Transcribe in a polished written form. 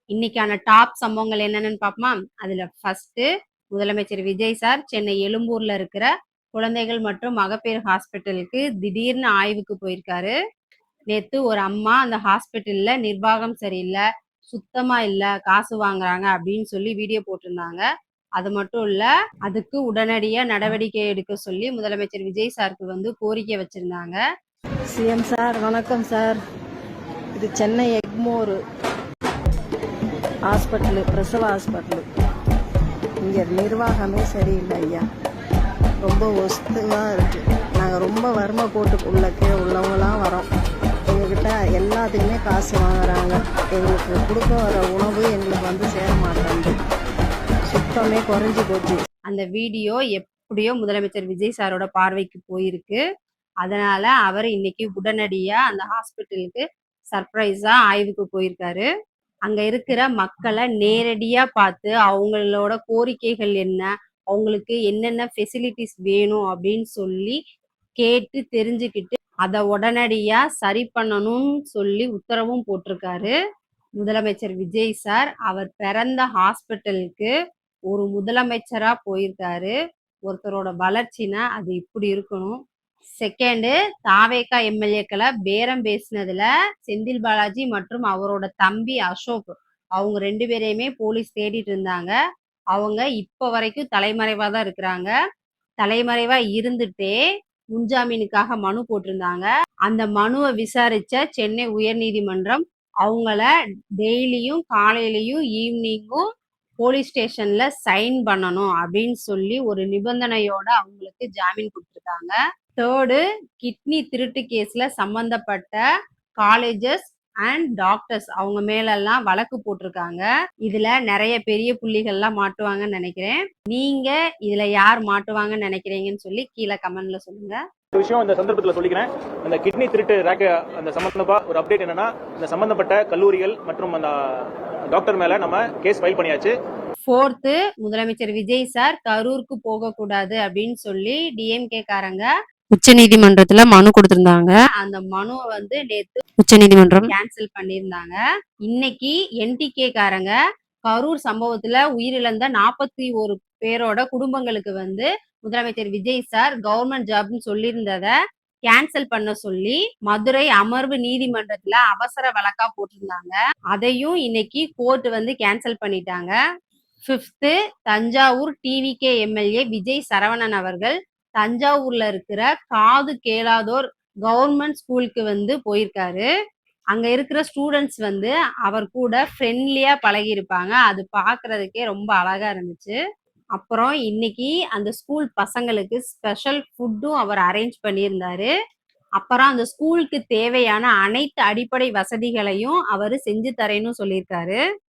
இன்னைக்கான டாப் சம்பவங்கள் என்னன்னு பார்ப்போமா? அதுல ஃபர்ஸ்ட் முதலமைச்சர் விஜய் சார் சென்னை எழும்பூர்ல இருக்கிற குழந்தைகள் மற்றும் மகப்பேறு ஹாஸ்பிட்டலுக்கு திடீர்னு ஆய்வுக்கு போயிருக்காரு. நேத்து ஒரு அம்மா அந்த ஹாஸ்பிட்டல்ல நிர்வாகம் சரியில்லை, சுத்தமா இல்ல, காசு வாங்குறாங்க அப்படின்னு சொல்லி வீடியோ போட்டிருந்தாங்க. அது மட்டும் இல்ல, அதுக்கு உடனடியா நடவடிக்கை எடுக்க சொல்லி முதலமைச்சர் விஜய் சாருக்கு கோரிக்கை வச்சிருந்தாங்க. சிஎம் சார் வணக்கம் சார். இது சென்னை எக்மோர் ஹாஸ்பிட்டலு, பிரசவ ஹாஸ்பிட்டலு. இங்கே நிர்வாகமே சரியில்லை ஐயா, ரொம்ப ஒஸ்துவாக இருக்குது. நாங்கள் ரொம்ப வறுமை போட்டு உள்ளவங்களாம் வரோம். எங்ககிட்ட எல்லாத்துக்குமே காசு வாங்குறாங்க. எங்களுக்கு கொடுக்க வர உணவு எங்களுக்கு சேர மாட்டேங்குது. சுத்தமே குறைஞ்சி போச்சு. அந்த வீடியோ எப்படியோ முதலமைச்சர் விஜய் சாரோட பார்வைக்கு போயிருக்கு. அதனால அவர் இன்னைக்கு உடனடியா அந்த ஹாஸ்பிட்டலுக்கு சர்ப்ரைஸா ஆய்வுக்கு போயிருக்காரு. அங்க இருக்கிற மக்களை நேரடியா பார்த்து அவங்களோட கோரிக்கைகள் என்ன, அவங்களுக்கு என்னென்ன ஃபெசிலிட்டிஸ் வேணும் அப்படின்னு சொல்லி கேட்டு தெரிஞ்சுக்கிட்டு அதை உடனடியா சரி பண்ணணும்னு சொல்லி உத்தரவும் போட்டிருக்காரு முதலமைச்சர் விஜய் சார். அவர் பிறந்த ஹாஸ்பிட்டலுக்கு ஒரு முதலமைச்சரா போயிருக்காரு. ஒருத்தரோட வளர்ச்சினா அது இப்படி இருக்கணும். செகண்டு, தாவேகா எம்எல்ஏக்களை பேரம் பேசினதுல செந்தில் பாலாஜி மற்றும் அவரோட தம்பி அசோக், அவங்க 2 பேரையுமே போலீஸ் தேடிட்டு இருந்தாங்க. அவங்க இப்ப வரைக்கும் தலைமறைவா தான் இருக்கிறாங்க. தலைமறைவா இருந்துட்டே முன்ஜாமீனுக்காக மனு போட்டிருந்தாங்க. அந்த மனுவை விசாரிச்ச சென்னை உயர்நீதிமன்றம் அவங்கள டெய்லியும் காலையிலயும் ஈவினிங்கும் போலீஸ் ஸ்டேஷன்ல சைன் பண்ணணும் அப்படின்னு சொல்லி ஒரு நிபந்தனையோட அவங்களுக்கு ஜாமீன் கொடுத்துருக்காங்க. தேர்டு, கிட்னி திருட்டு கேஸ்ல சம்பந்தப்பட்ட காலேஜஸ் அண்ட் டாக்டர்ஸ் அவங்க மேலெல்லாம் வழக்கு போட்டிருக்காங்க. இதுல நிறைய பெரிய புள்ளிகள்லாம் மாட்டுவாங்கன்னு நினைக்கிறேன். நீங்க இதுல யார் மாட்டுவாங்கன்னு நினைக்கிறீங்கன்னு சொல்லி கீழே கமெண்ட்ல சொல்லுங்க. ஒரு விஷயம் இந்த சந்தர்ப்பத்தில் சொல்லிக்கிறேன். அந்த கிட்னி திருட்டு ரேக்க அந்த சம்பந்தமா ஒரு அப்டேட் என்னன்னா, இந்த சம்பந்தப்பட்ட கல்லூரிகள் மற்றும் அந்த டாக்டர் மேல நம்ம கேஸ் ஃபைல் பண்ணியாச்சு. ஃபோர்த்து, முதலமைச்சர் விஜய் சார் கரூருக்கு போக கூடாது அப்படின்னு சொல்லி டிஎம்கே காரங்க உச்ச நீதிமன்றத்துல மனு கொடுத்திருந்தாங்க. அந்த மனுவை நேத்து உச்ச நீதிமன்றம் கேன்சல் பண்ணியிருந்தாங்க. இன்னைக்கு என்டிகே காரங்க கரூர் சம்பவத்துல உயிரிழந்த 41 பேரோட குடும்பங்களுக்கு முதலமைச்சர் விஜய் சார் கவர்மெண்ட் ஜாப்னு சொல்லியிருந்தத கேன்சல் பண்ண சொல்லி மதுரை அமர்வு நீதிமன்றத்துல அவசர வழக்கா போட்டிருந்தாங்க. அதையும் இன்னைக்கு கோர்ட் கேன்சல் பண்ணிட்டாங்க. Fifth, Thanjavur TVK MLA Vijay Saravanan அவர்கள் தஞ்சாவூர்ல இருக்கிற காது கேளாதோர் கவர்மெண்ட் ஸ்கூலுக்கு போயிருக்காரு. அங்க இருக்கிற ஸ்டூடெண்ட்ஸ் அவர் கூட ஃப்ரெண்ட்லியா பழகி இருப்பாங்க. அது பாக்குறதுக்கே ரொம்ப அழகா இருந்துச்சு. அப்புறம் இன்னைக்கு அந்த ஸ்கூல் பசங்களுக்கு ஸ்பெஷல் ஃபுட்டும் அவர் அரேஞ்ச் பண்ணியிருந்தாரு. அப்புறம் அந்த ஸ்கூலுக்கு தேவையான அனைத்து அடிப்படை வசதிகளையும் அவர் செஞ்சு தரேன்னு சொல்லியிருக்காரு.